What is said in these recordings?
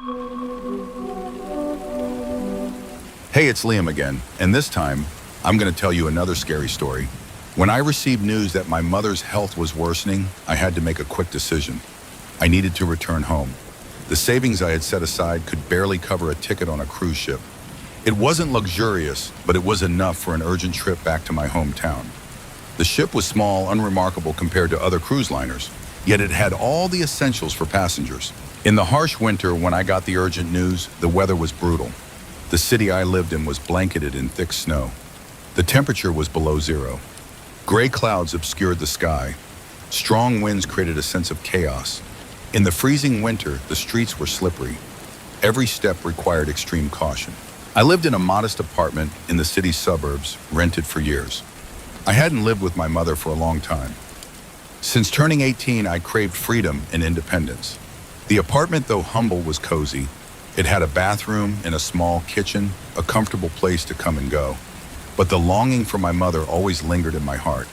Hey, it's Liam again, and this time, I'm going to tell you another scary story. When I received news that my mother's health was worsening, I had to make a quick decision. I needed to return home. The savings I had set aside could barely cover a ticket on a cruise ship. It wasn't luxurious, but it was enough for an urgent trip back to my hometown. The ship was small, unremarkable compared to other cruise liners, yet it had all the essentials for passengers. In the harsh winter, when I got the urgent news, the weather was brutal. The city I lived in was blanketed in thick snow. The temperature was below zero. Gray clouds obscured the sky. Strong winds created a sense of chaos. In the freezing winter, the streets were slippery. Every step required extreme caution. I lived in a modest apartment in the city's suburbs, rented for years. I hadn't lived with my mother for a long time. Since turning 18, I craved freedom and independence. The apartment, though humble, was cozy. It had a bathroom and a small kitchen, a comfortable place to come and go. But the longing for my mother always lingered in my heart.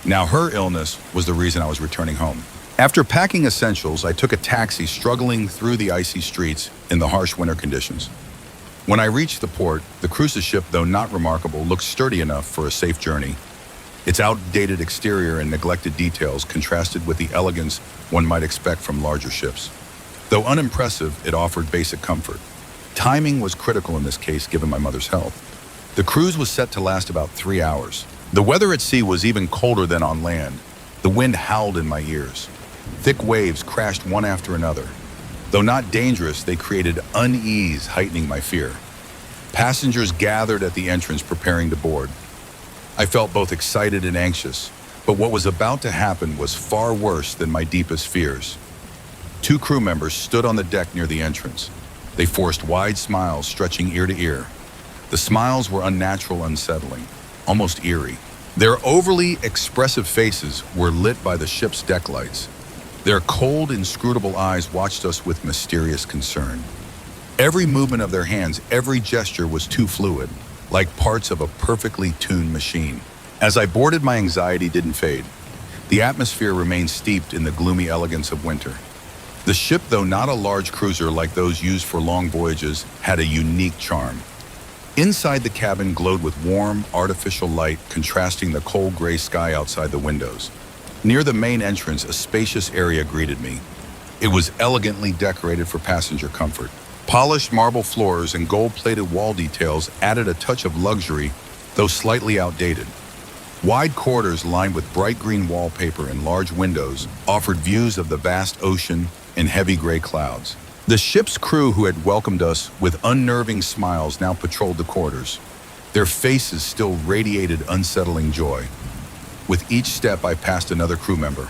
Now her illness was the reason I was returning home. After packing essentials, I took a taxi struggling through the icy streets in the harsh winter conditions. When I reached the port, the cruise ship, though not remarkable, looked sturdy enough for a safe journey. Its outdated exterior and neglected details contrasted with the elegance one might expect from larger ships. Though unimpressive, it offered basic comfort. Timing was critical in this case, given my mother's health. The cruise was set to last about 3 hours. The weather at sea was even colder than on land. The wind howled in my ears. Thick waves crashed one after another. Though not dangerous, they created unease, heightening my fear. Passengers gathered at the entrance preparing to board. I felt both excited and anxious, but what was about to happen was far worse than my deepest fears. 2 crew members stood on the deck near the entrance. They forced wide smiles stretching ear to ear. The smiles were unnatural, unsettling, almost eerie. Their overly expressive faces were lit by the ship's deck lights. Their cold, inscrutable eyes watched us with mysterious concern. Every movement of their hands, every gesture was too fluid, like parts of a perfectly tuned machine. As I boarded, my anxiety didn't fade. The atmosphere remained steeped in the gloomy elegance of winter. The ship, though not a large cruiser like those used for long voyages, had a unique charm. Inside the cabin glowed with warm, artificial light, contrasting the cold gray sky outside the windows. Near the main entrance, a spacious area greeted me. It was elegantly decorated for passenger comfort. Polished marble floors and gold-plated wall details added a touch of luxury, though slightly outdated. Wide corridors lined with bright green wallpaper and large windows offered views of the vast ocean and heavy gray clouds. The ship's crew, who had welcomed us with unnerving smiles, now patrolled the corridors. Their faces still radiated unsettling joy. With each step, I passed another crew member.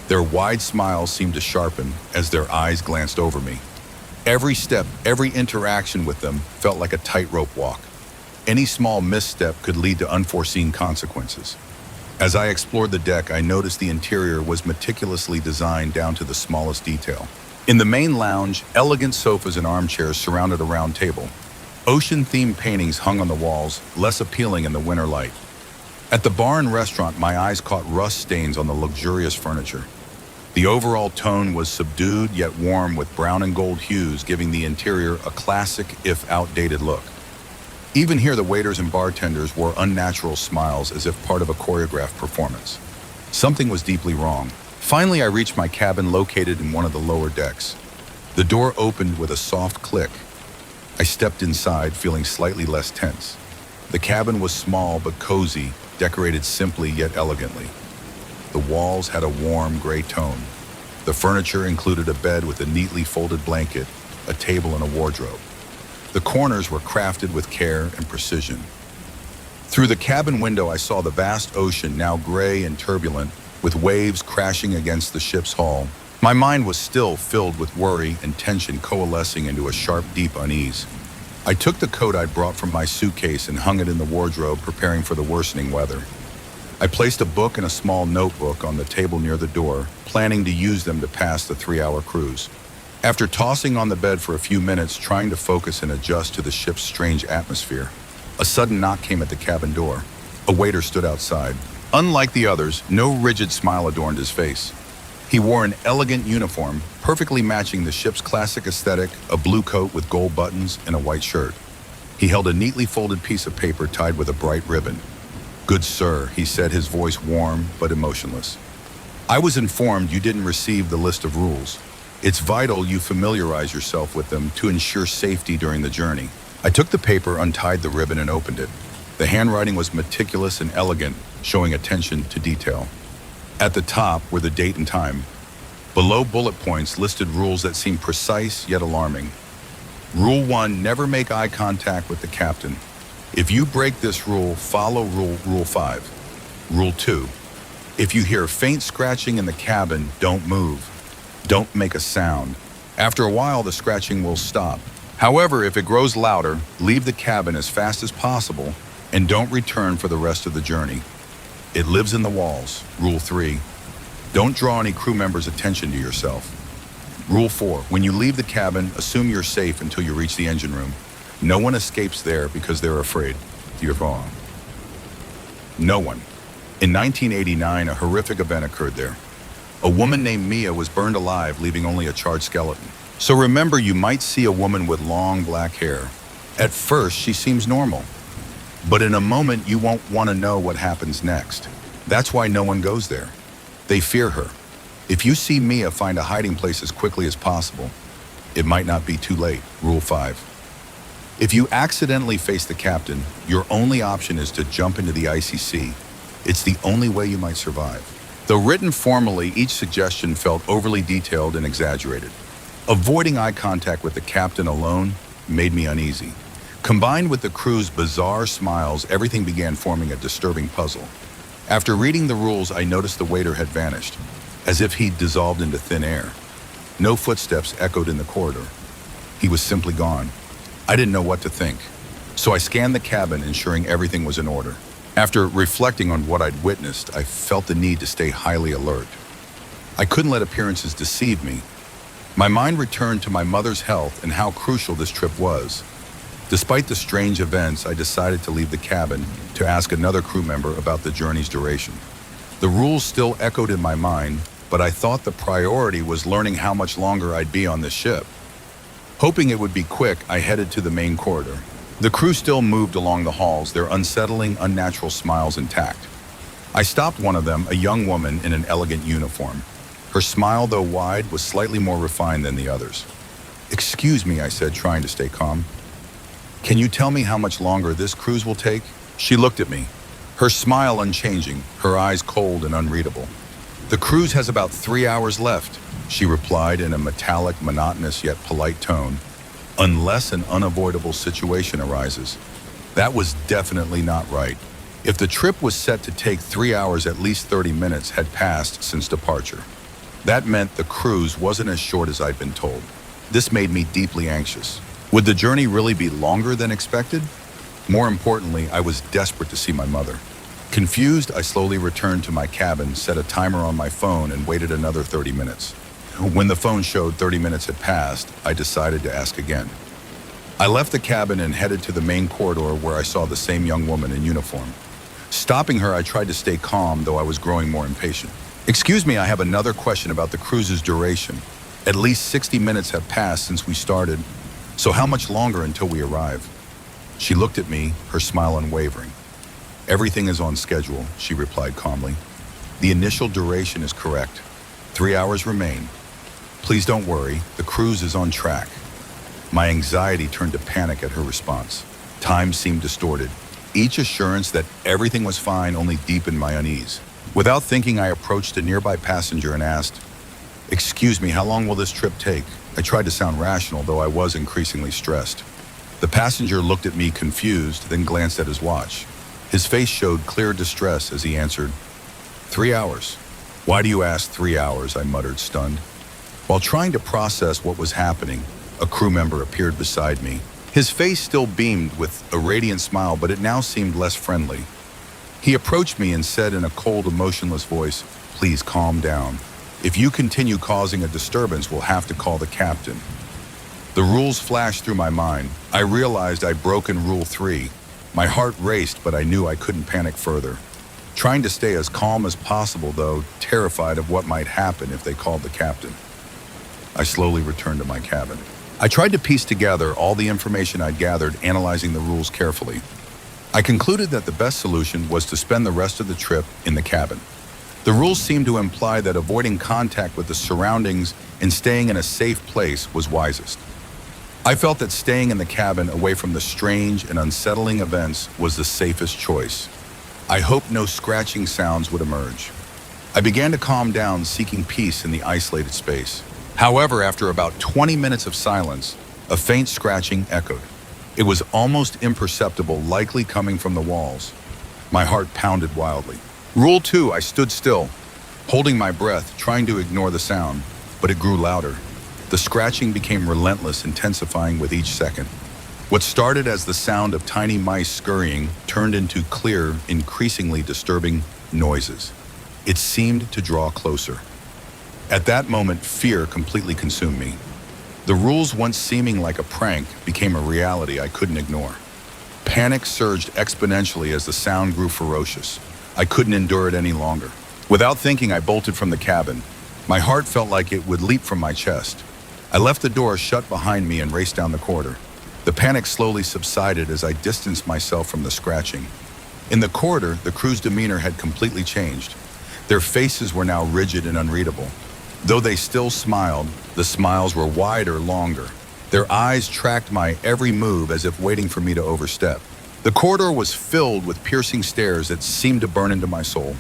Their wide smiles seemed to sharpen as their eyes glanced over me. Every step, every interaction with them felt like a tightrope walk. Any small misstep could lead to unforeseen consequences. As I explored the deck, I noticed the interior was meticulously designed down to the smallest detail. In the main lounge, elegant sofas and armchairs surrounded a round table. Ocean-themed paintings hung on the walls, less appealing in the winter light. At the bar and restaurant, my eyes caught rust stains on the luxurious furniture. The overall tone was subdued yet warm, with brown and gold hues, giving the interior a classic, if outdated, look. Even here, the waiters and bartenders wore unnatural smiles as if part of a choreographed performance. Something was deeply wrong. Finally, I reached my cabin, located in one of the lower decks. The door opened with a soft click. I stepped inside, feeling slightly less tense. The cabin was small but cozy, decorated simply yet elegantly. The walls had a warm gray tone. The furniture included a bed with a neatly folded blanket, a table, and a wardrobe. The corners were crafted with care and precision. Through the cabin window, I saw the vast ocean, now gray and turbulent, with waves crashing against the ship's hull. My mind was still filled with worry and tension, coalescing into a sharp, deep unease. I took the coat I'd brought from my suitcase and hung it in the wardrobe, preparing for the worsening weather. I placed a book and a small notebook on the table near the door, planning to use them to pass the 3-hour cruise. After tossing on the bed for a few minutes, trying to focus and adjust to the ship's strange atmosphere, a sudden knock came at the cabin door. A waiter stood outside. Unlike the others, no rigid smile adorned his face. He wore an elegant uniform, perfectly matching the ship's classic aesthetic, a blue coat with gold buttons and a white shirt. He held a neatly folded piece of paper tied with a bright ribbon. "Good sir," he said, his voice warm but emotionless. "I was informed you didn't receive the list of rules. It's vital you familiarize yourself with them to ensure safety during the journey." I took the paper, untied the ribbon, and opened it. The handwriting was meticulous and elegant, showing attention to detail. At the top were the date and time. Below, bullet points listed rules that seemed precise yet alarming. Rule 1, never make eye contact with the captain. If you break this rule, follow Rule 5. Rule 2, if you hear faint scratching in the cabin, don't move. Don't make a sound. After a while, the scratching will stop. However, if it grows louder, leave the cabin as fast as possible and don't return for the rest of the journey. It lives in the walls. Rule 3, don't draw any crew members' attention to yourself. Rule 4, when you leave the cabin, assume you're safe until you reach the engine room. No one escapes there because they're afraid. You're wrong. No one. In 1989, a horrific event occurred there. A woman named Mia was burned alive, leaving only a charred skeleton. So remember, you might see a woman with long black hair. At first, she seems normal. But in a moment, you won't want to know what happens next. That's why no one goes there. They fear her. If you see Mia, find a hiding place as quickly as possible. It might not be too late. Rule 5. If you accidentally face the captain, your only option is to jump into the icy sea. It's the only way you might survive. Though written formally, each suggestion felt overly detailed and exaggerated. Avoiding eye contact with the captain alone made me uneasy. Combined with the crew's bizarre smiles, everything began forming a disturbing puzzle. After reading the rules, I noticed the waiter had vanished, as if he'd dissolved into thin air. No footsteps echoed in the corridor. He was simply gone. I didn't know what to think, so I scanned the cabin, ensuring everything was in order. After reflecting on what I'd witnessed, I felt the need to stay highly alert. I couldn't let appearances deceive me. My mind returned to my mother's health and how crucial this trip was. Despite the strange events, I decided to leave the cabin to ask another crew member about the journey's duration. The rules still echoed in my mind, but I thought the priority was learning how much longer I'd be on the ship. Hoping it would be quick, I headed to the main corridor. The crew still moved along the halls, their unsettling, unnatural smiles intact. I stopped one of them, a young woman in an elegant uniform. Her smile, though wide, was slightly more refined than the others. "Excuse me," I said, trying to stay calm. "Can you tell me how much longer this cruise will take?" She looked at me, her smile unchanging, her eyes cold and unreadable. "The cruise has about 3 hours left," she replied in a metallic, monotonous yet polite tone, "unless an unavoidable situation arises." That was definitely not right. If the trip was set to take 3 hours, at least 30 minutes had passed since departure. That meant the cruise wasn't as short as I'd been told. This made me deeply anxious. Would the journey really be longer than expected? More importantly, I was desperate to see my mother. Confused, I slowly returned to my cabin, set a timer on my phone, and waited another 30 minutes. When the phone showed 30 minutes had passed, I decided to ask again. I left the cabin and headed to the main corridor, where I saw the same young woman in uniform. Stopping her, I tried to stay calm, though I was growing more impatient. "Excuse me, I have another question about the cruise's duration. At least 60 minutes have passed since we started, so how much longer until we arrive?" She looked at me, her smile unwavering. "Everything is on schedule," she replied calmly. "The initial duration is correct. 3 hours remain. Please don't worry, the cruise is on track." My anxiety turned to panic at her response. Time seemed distorted. Each assurance that everything was fine only deepened my unease. Without thinking, I approached a nearby passenger and asked, "Excuse me, how long will this trip take?" I tried to sound rational, though I was increasingly stressed. The passenger looked at me confused, then glanced at his watch. His face showed clear distress as he answered, 3 hours. "Why do you ask 3 hours?" I muttered, stunned. While trying to process what was happening, a crew member appeared beside me. His face still beamed with a radiant smile, but it now seemed less friendly. He approached me and said in a cold, emotionless voice, "Please calm down. If you continue causing a disturbance, we'll have to call the captain." The rules flashed through my mind. I realized I'd broken Rule 3. My heart raced, but I knew I couldn't panic further. trying to stay as calm as possible, though terrified of what might happen if they called the captain. I slowly returned to my cabin. I tried to piece together all the information I'd gathered, analyzing the rules carefully. I concluded that the best solution was to spend the rest of the trip in the cabin. The rules seemed to imply that avoiding contact with the surroundings and staying in a safe place was wisest. I felt that staying in the cabin away from the strange and unsettling events was the safest choice. I hoped no scratching sounds would emerge. I began to calm down, seeking peace in the isolated space. However, after about 20 minutes of silence, a faint scratching echoed. It was almost imperceptible, likely coming from the walls. My heart pounded wildly. Rule 2, I stood still, holding my breath, trying to ignore the sound, but it grew louder. The scratching became relentless, intensifying with each second. What started as the sound of tiny mice scurrying turned into clear, increasingly disturbing noises. It seemed to draw closer. At that moment, fear completely consumed me. The rules, once seeming like a prank, became a reality I couldn't ignore. Panic surged exponentially as the sound grew ferocious. I couldn't endure it any longer. Without thinking, I bolted from the cabin. My heart felt like it would leap from my chest. I left the door shut behind me and raced down the corridor. The panic slowly subsided as I distanced myself from the scratching. In the corridor, the crew's demeanor had completely changed. Their faces were now rigid and unreadable. Though they still smiled, the smiles were wider, longer. Their eyes tracked my every move as if waiting for me to overstep. The corridor was filled with piercing stares that seemed to burn into my soul.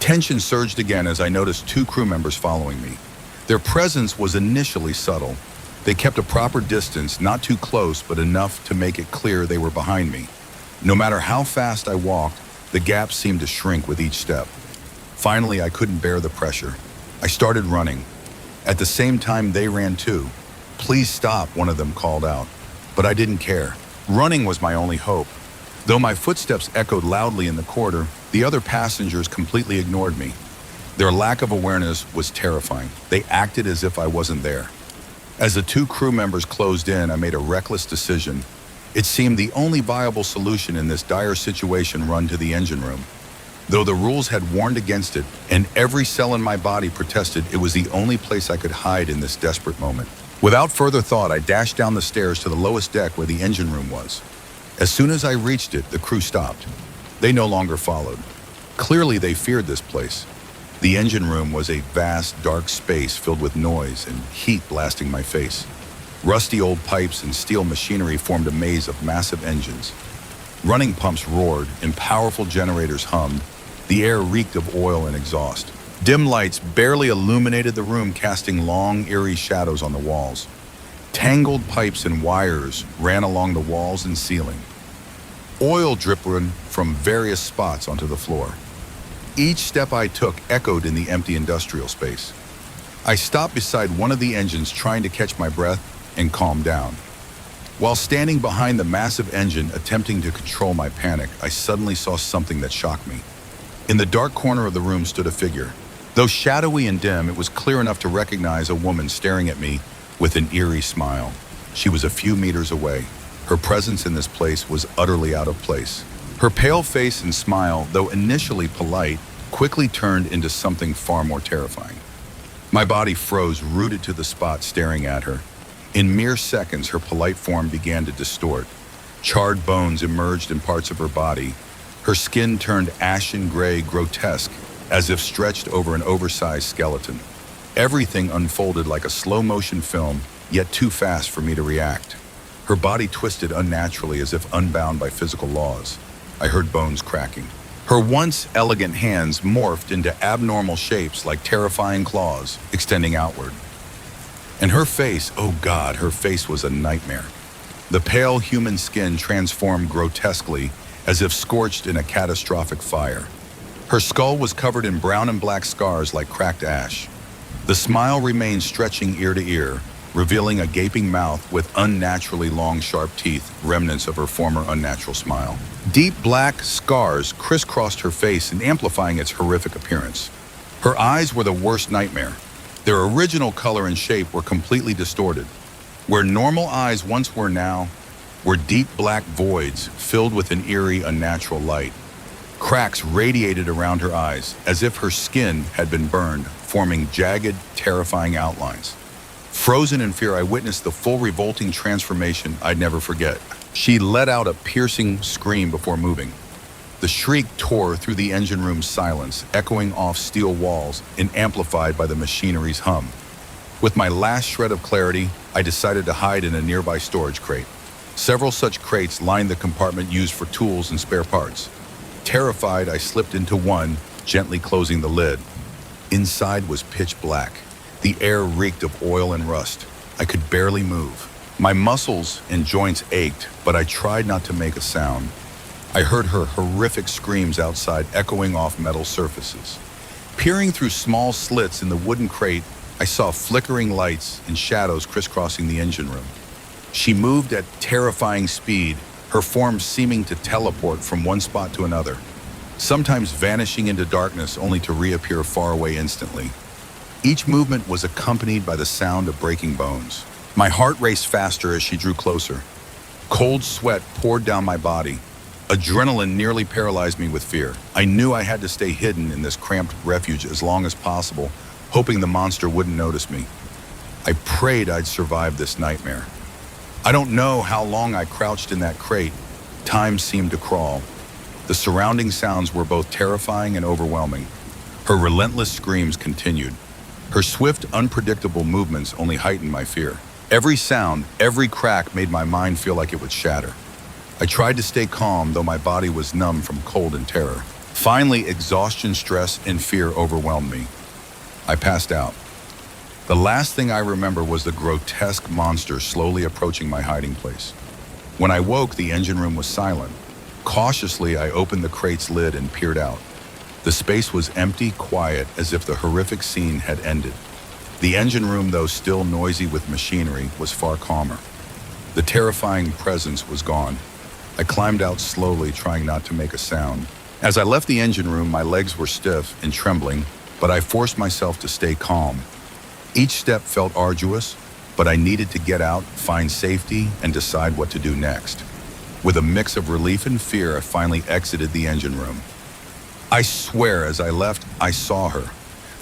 Tension surged again as I noticed 2 crew members following me. Their presence was initially subtle. They kept a proper distance, not too close, but enough to make it clear they were behind me. No matter how fast I walked, the gap seemed to shrink with each step. Finally, I couldn't bear the pressure. I started running. At the same time, they ran too. "Please stop," one of them called out. But I didn't care. Running was my only hope. Though my footsteps echoed loudly in the corridor, the other passengers completely ignored me. Their lack of awareness was terrifying. They acted as if I wasn't there. As the 2 crew members closed in, I made a reckless decision. It seemed the only viable solution in this dire situation: run to the engine room. Though the rules had warned against it, and every cell in my body protested, it was the only place I could hide in this desperate moment. Without further thought, I dashed down the stairs to the lowest deck where the engine room was. As soon as I reached it, the crew stopped. They no longer followed. Clearly, they feared this place. The engine room was a vast, dark space filled with noise and heat blasting my face. Rusty old pipes and steel machinery formed a maze of massive engines. Running pumps roared and powerful generators hummed. The air reeked of oil and exhaust. Dim lights barely illuminated the room, casting long, eerie shadows on the walls. Tangled pipes and wires ran along the walls and ceiling. Oil dripped from various spots onto the floor. Each step I took echoed in the empty industrial space. I stopped beside one of the engines, trying to catch my breath and calm down. While standing behind the massive engine, attempting to control my panic, I suddenly saw something that shocked me. In the dark corner of the room stood a figure. Though shadowy and dim, it was clear enough to recognize a woman staring at me with an eerie smile. She was a few meters away. Her presence in this place was utterly out of place. Her pale face and smile, though initially polite, quickly turned into something far more terrifying. My body froze, rooted to the spot, staring at her. In mere seconds, her polite form began to distort. Charred bones emerged in parts of her body. Her skin turned ashen gray, grotesque, as if stretched over an oversized skeleton. Everything unfolded like a slow-motion film, yet too fast for me to react. Her body twisted unnaturally, as if unbound by physical laws. I heard bones cracking. Her once elegant hands morphed into abnormal shapes like terrifying claws extending outward. And her face, oh God, her face was a nightmare. The pale human skin transformed grotesquely, as if scorched in a catastrophic fire. Her skull was covered in brown and black scars like cracked ash. The smile remained stretching ear to ear, revealing a gaping mouth with unnaturally long, sharp teeth, remnants of her former unnatural smile. Deep black scars crisscrossed her face and amplifying its horrific appearance. Her eyes were the worst nightmare. Their original color and shape were completely distorted. Where normal eyes once were now, were deep black voids filled with an eerie, unnatural light. Cracks radiated around her eyes, as if her skin had been burned, forming jagged, terrifying outlines. Frozen in fear, I witnessed the full revolting transformation I'd never forget. She let out a piercing scream before moving. The shriek tore through the engine room's silence, echoing off steel walls and amplified by the machinery's hum. With my last shred of clarity, I decided to hide in a nearby storage crate. Several such crates lined the compartment used for tools and spare parts. Terrified, I slipped into one, gently closing the lid. Inside was pitch black. The air reeked of oil and rust. I could barely move. My muscles and joints ached, but I tried not to make a sound. I heard her horrific screams outside echoing off metal surfaces. Peering through small slits in the wooden crate, I saw flickering lights and shadows crisscrossing the engine room. She moved at terrifying speed, her form seeming to teleport from one spot to another, sometimes vanishing into darkness only to reappear far away instantly. Each movement was accompanied by the sound of breaking bones. My heart raced faster as she drew closer. Cold sweat poured down my body. Adrenaline nearly paralyzed me with fear. I knew I had to stay hidden in this cramped refuge as long as possible, hoping the monster wouldn't notice me. I prayed I'd survive this nightmare. I don't know how long I crouched in that crate. Time seemed to crawl. The surrounding sounds were both terrifying and overwhelming. Her relentless screams continued. Her swift, unpredictable movements only heightened my fear. Every sound, every crack made my mind feel like it would shatter. I tried to stay calm, though my body was numb from cold and terror. Finally, exhaustion, stress, and fear overwhelmed me. I passed out. The last thing I remember was the grotesque monster slowly approaching my hiding place. When I woke, the engine room was silent. Cautiously, I opened the crate's lid and peered out. The space was empty, quiet, as if the horrific scene had ended. The engine room, though still noisy with machinery, was far calmer. The terrifying presence was gone. I climbed out slowly, trying not to make a sound. As I left the engine room, my legs were stiff and trembling, but I forced myself to stay calm. Each step felt arduous, but I needed to get out, find safety, and decide what to do next. With a mix of relief and fear, I finally exited the engine room. I swear, as I left, I saw her.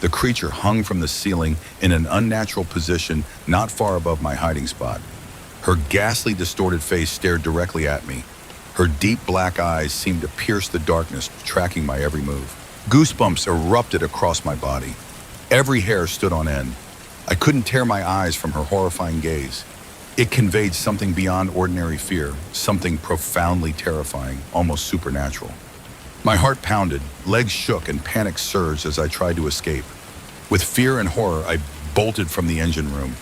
The creature hung from the ceiling in an unnatural position not far above my hiding spot. Her ghastly, distorted face stared directly at me. Her deep black eyes seemed to pierce the darkness, tracking my every move. Goosebumps erupted across my body. Every hair stood on end. I couldn't tear my eyes from her horrifying gaze. It conveyed something beyond ordinary fear, something profoundly terrifying, almost supernatural. My heart pounded, legs shook, and panic surged as I tried to escape. With fear and horror, I bolted from the engine room.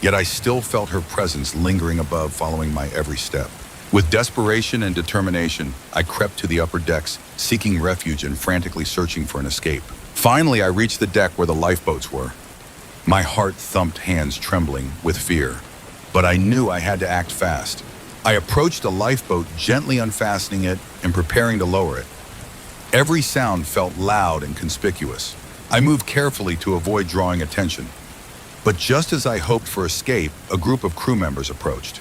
Yet I still felt her presence lingering above, following my every step. With desperation and determination, I crept to the upper decks, seeking refuge and frantically searching for an escape. Finally, I reached the deck where the lifeboats were. My heart thumped, hands trembling with fear. But I knew I had to act fast. I approached a lifeboat, gently unfastening it and preparing to lower it. Every sound felt loud and conspicuous. I moved carefully to avoid drawing attention. But just as I hoped for escape, a group of crew members approached.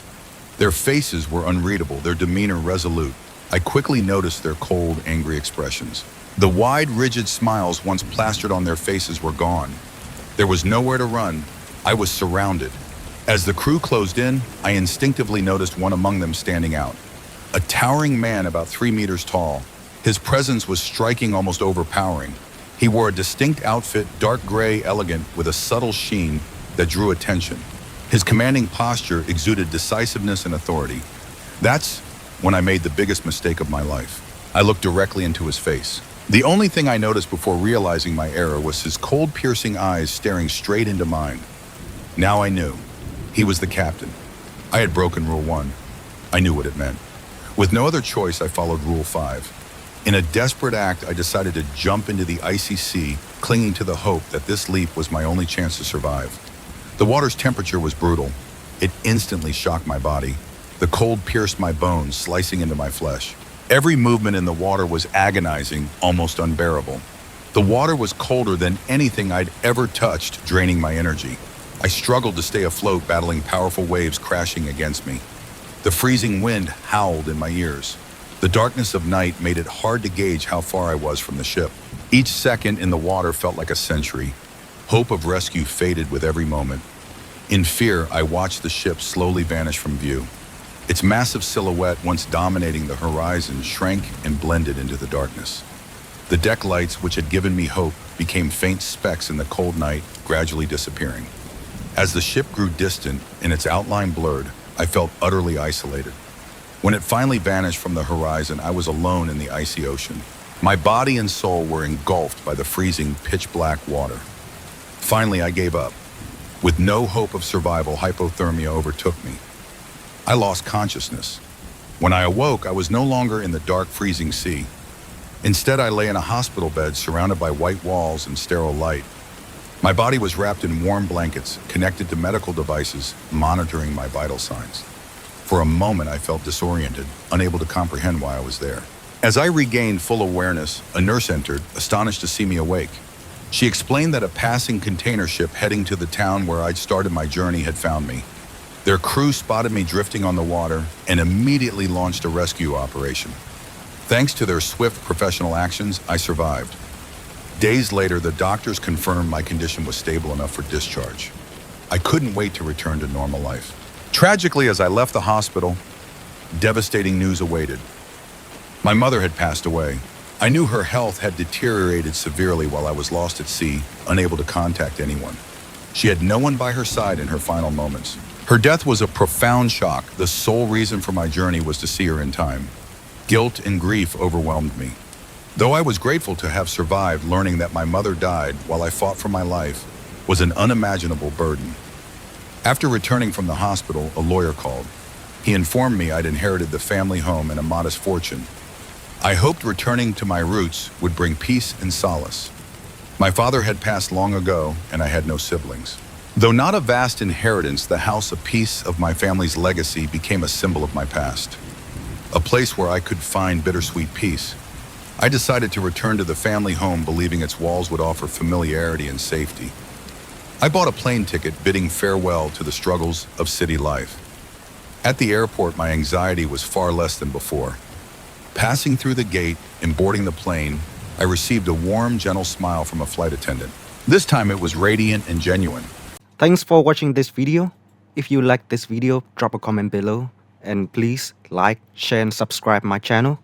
Their faces were unreadable, their demeanor resolute. I quickly noticed their cold, angry expressions. The wide, rigid smiles once plastered on their faces were gone. There was nowhere to run. I was surrounded. As the crew closed in, I instinctively noticed one among them standing out. A towering man about 3 meters tall. His presence was striking, almost overpowering. He wore a distinct outfit, dark gray, elegant, with a subtle sheen that drew attention. His commanding posture exuded decisiveness and authority. That's when I made the biggest mistake of my life. I looked directly into his face. The only thing I noticed before realizing my error was his cold, piercing eyes staring straight into mine. Now I knew. He was the captain. I had broken Rule 1. I knew what it meant. With no other choice, I followed Rule 5. In a desperate act, I decided to jump into the icy sea, clinging to the hope that this leap was my only chance to survive. The water's temperature was brutal. It instantly shocked my body. The cold pierced my bones, slicing into my flesh. Every movement in the water was agonizing, almost unbearable. The water was colder than anything I'd ever touched, draining my energy. I struggled to stay afloat, battling powerful waves crashing against me. The freezing wind howled in my ears. The darkness of night made it hard to gauge how far I was from the ship. Each second in the water felt like a century. Hope of rescue faded with every moment. In fear, I watched the ship slowly vanish from view. Its massive silhouette, once dominating the horizon, shrank and blended into the darkness. The deck lights, which had given me hope, became faint specks in the cold night, gradually disappearing. As the ship grew distant and its outline blurred, I felt utterly isolated. When it finally vanished from the horizon, I was alone in the icy ocean. My body and soul were engulfed by the freezing, pitch-black water. Finally, I gave up. With no hope of survival, hypothermia overtook me. I lost consciousness. When I awoke, I was no longer in the dark, freezing sea. Instead, I lay in a hospital bed surrounded by white walls and sterile light. My body was wrapped in warm blankets, connected to medical devices, monitoring my vital signs. For a moment, I felt disoriented, unable to comprehend why I was there. As I regained full awareness, a nurse entered, astonished to see me awake. She explained that a passing container ship heading to the town where I'd started my journey had found me. Their crew spotted me drifting on the water and immediately launched a rescue operation. Thanks to their swift professional actions, I survived. Days later, the doctors confirmed my condition was stable enough for discharge. I couldn't wait to return to normal life. Tragically, as I left the hospital, devastating news awaited. My mother had passed away. I knew her health had deteriorated severely while I was lost at sea, unable to contact anyone. She had no one by her side in her final moments. Her death was a profound shock. The sole reason for my journey was to see her in time. Guilt and grief overwhelmed me. Though I was grateful to have survived, learning that my mother died while I fought for my life was an unimaginable burden. After returning from the hospital, a lawyer called. He informed me I'd inherited the family home and a modest fortune. I hoped returning to my roots would bring peace and solace. My father had passed long ago, and I had no siblings. Though not a vast inheritance, the house, a piece of my family's legacy, became a symbol of my past. A place where I could find bittersweet peace. I decided to return to the family home, believing its walls would offer familiarity and safety. I bought a plane ticket, bidding farewell to the struggles of city life. At the airport, my anxiety was far less than before. Passing through the gate and boarding the plane, I received a warm, gentle smile from a flight attendant. This time it was radiant and genuine. Thanks for watching this video. If you like this video, drop a comment below. And please like, share and subscribe my channel.